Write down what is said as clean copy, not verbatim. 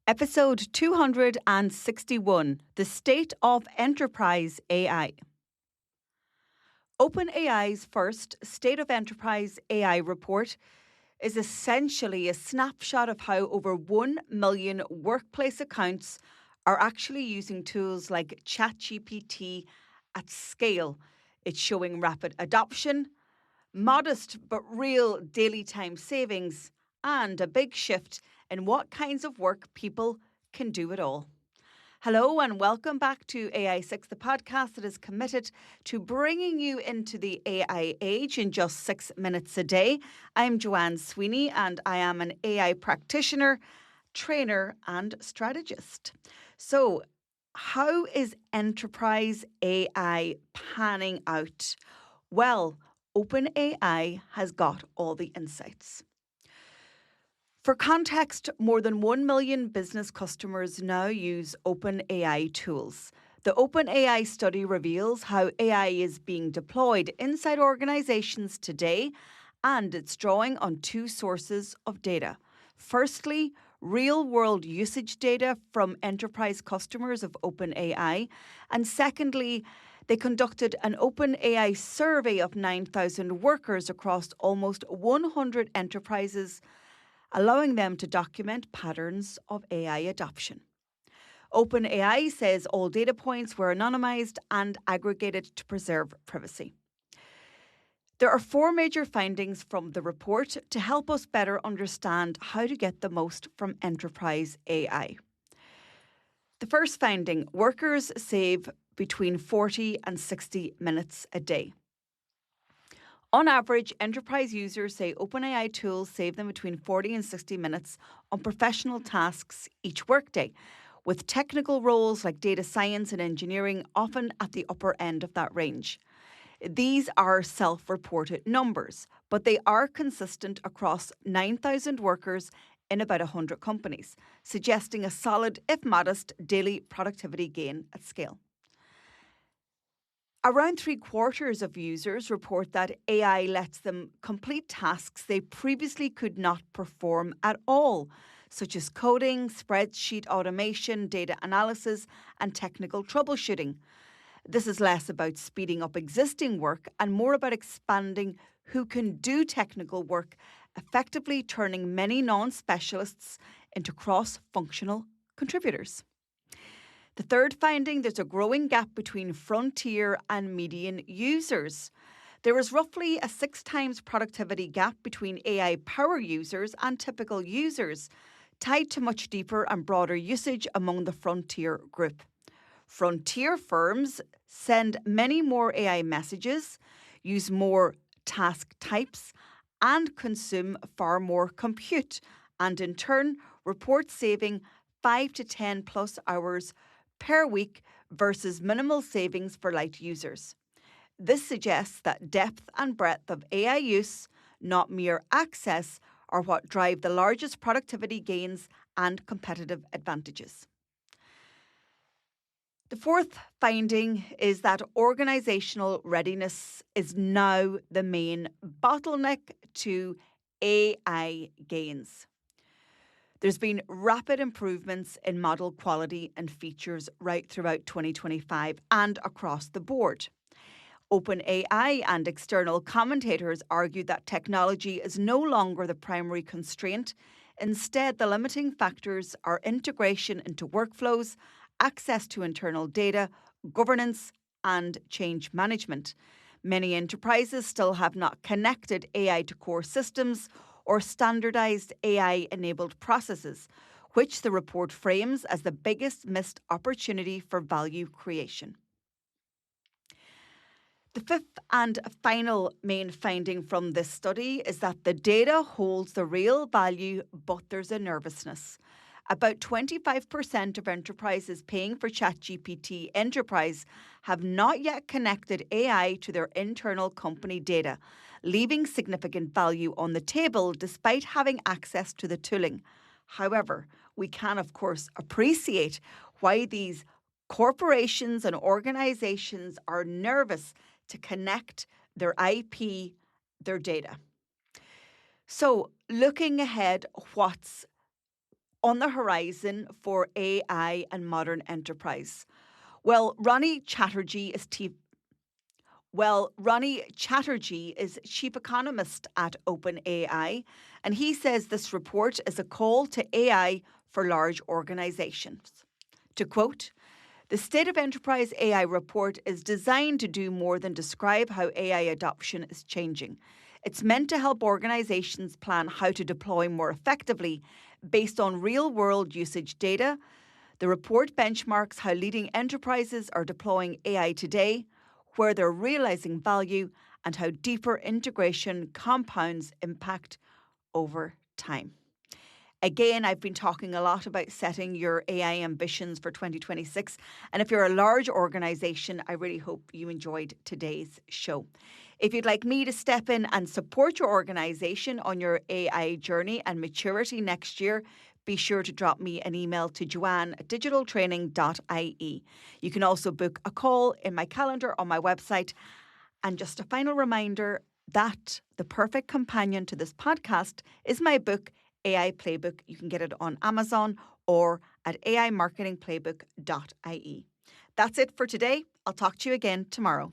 Episode 261, The State of Enterprise AI. OpenAI's first State of Enterprise AI report is essentially a snapshot of how over 1 million workplace accounts are actually using tools like ChatGPT at scale. It's showing rapid adoption, modest but real daily time savings, and a big shift in what kinds of work people can do it all. Hello and welcome back to AI6, the podcast that is committed to bringing you into the AI age in just 6 minutes a day. I'm Joanne Sweeney and I am an AI practitioner, trainer and strategist. So, how is enterprise AI panning out? Well, OpenAI has got all the insights. For context, more than 1 million business customers now use OpenAI tools. The OpenAI study reveals how AI is being deployed inside organizations today, and it's drawing on two sources of data. Firstly, real-world usage data from enterprise customers of OpenAI, and secondly, they conducted an OpenAI survey of 9,000 workers across almost 100 enterprises, allowing them to document patterns of AI adoption. OpenAI says all data points were anonymized and aggregated to preserve privacy. There are four major findings from the report to help us better understand how to get the most from enterprise AI. The first finding, workers save between 40 and 60 minutes a day. On average, enterprise users say OpenAI tools save them between 40 and 60 minutes on professional tasks each workday, with technical roles like data science and engineering often at the upper end of that range. These are self-reported numbers, but they are consistent across 9,000 workers in about 100 companies, suggesting a solid, if modest, daily productivity gain at scale. Around 3/4 of users report that AI lets them complete tasks they previously could not perform at all, such as coding, spreadsheet automation, data analysis, and technical troubleshooting. This is less about speeding up existing work and more about expanding who can do technical work, effectively turning many non-specialists into cross-functional contributors. The third finding, there's a growing gap between frontier and median users. There is roughly a 6 times productivity gap between AI power users and typical users, tied to much deeper and broader usage among the frontier group. Frontier firms send many more AI messages, use more task types, and consume far more compute, and in turn report saving 5 to 10 plus hours per week versus minimal savings for light users. This suggests that depth and breadth of AI use, not mere access, are what drive the largest productivity gains and competitive advantages. The fourth finding is that organizational readiness is now the main bottleneck to AI gains. There's been rapid improvements in model quality and features right throughout 2025 and across the board. OpenAI and external commentators argue that technology is no longer the primary constraint. Instead, the limiting factors are integration into workflows, access to internal data, governance, and change management. Many enterprises still have not connected AI to core systems or standardized AI-enabled processes, which the report frames as the biggest missed opportunity for value creation. The fifth and final main finding from this study is that the data holds the real value, but there's a nervousness. About 25% of enterprises paying for ChatGPT Enterprise have not yet connected AI to their internal company data, leaving significant value on the table despite having access to the tooling. However, we can, of course, appreciate why these corporations and organizations are nervous to connect their IP, their data. So, looking ahead, what's on the horizon for AI and modern enterprise? Well, Ronnie Chatterjee is chief economist at OpenAI, and he says this report is a call to AI for large organizations. To quote, the State of Enterprise AI report is designed to do more than describe how AI adoption is changing. It's meant to help organizations plan how to deploy more effectively based on real world usage data. The report benchmarks how leading enterprises are deploying AI today, where they're realizing value, and how deeper integration compounds impact over time. Again, I've been talking a lot about setting your AI ambitions for 2026. And if you're a large organization, I really hope you enjoyed today's show. If you'd like me to step in and support your organization on your AI journey and maturity next year, be sure to drop me an email to joanne@digitaltraining.ie. You can also book a call in my calendar on my website. And just a final reminder that the perfect companion to this podcast is my book, AI Playbook. You can get it on Amazon or at aimarketingplaybook.ie. That's it for today. I'll talk to you again tomorrow.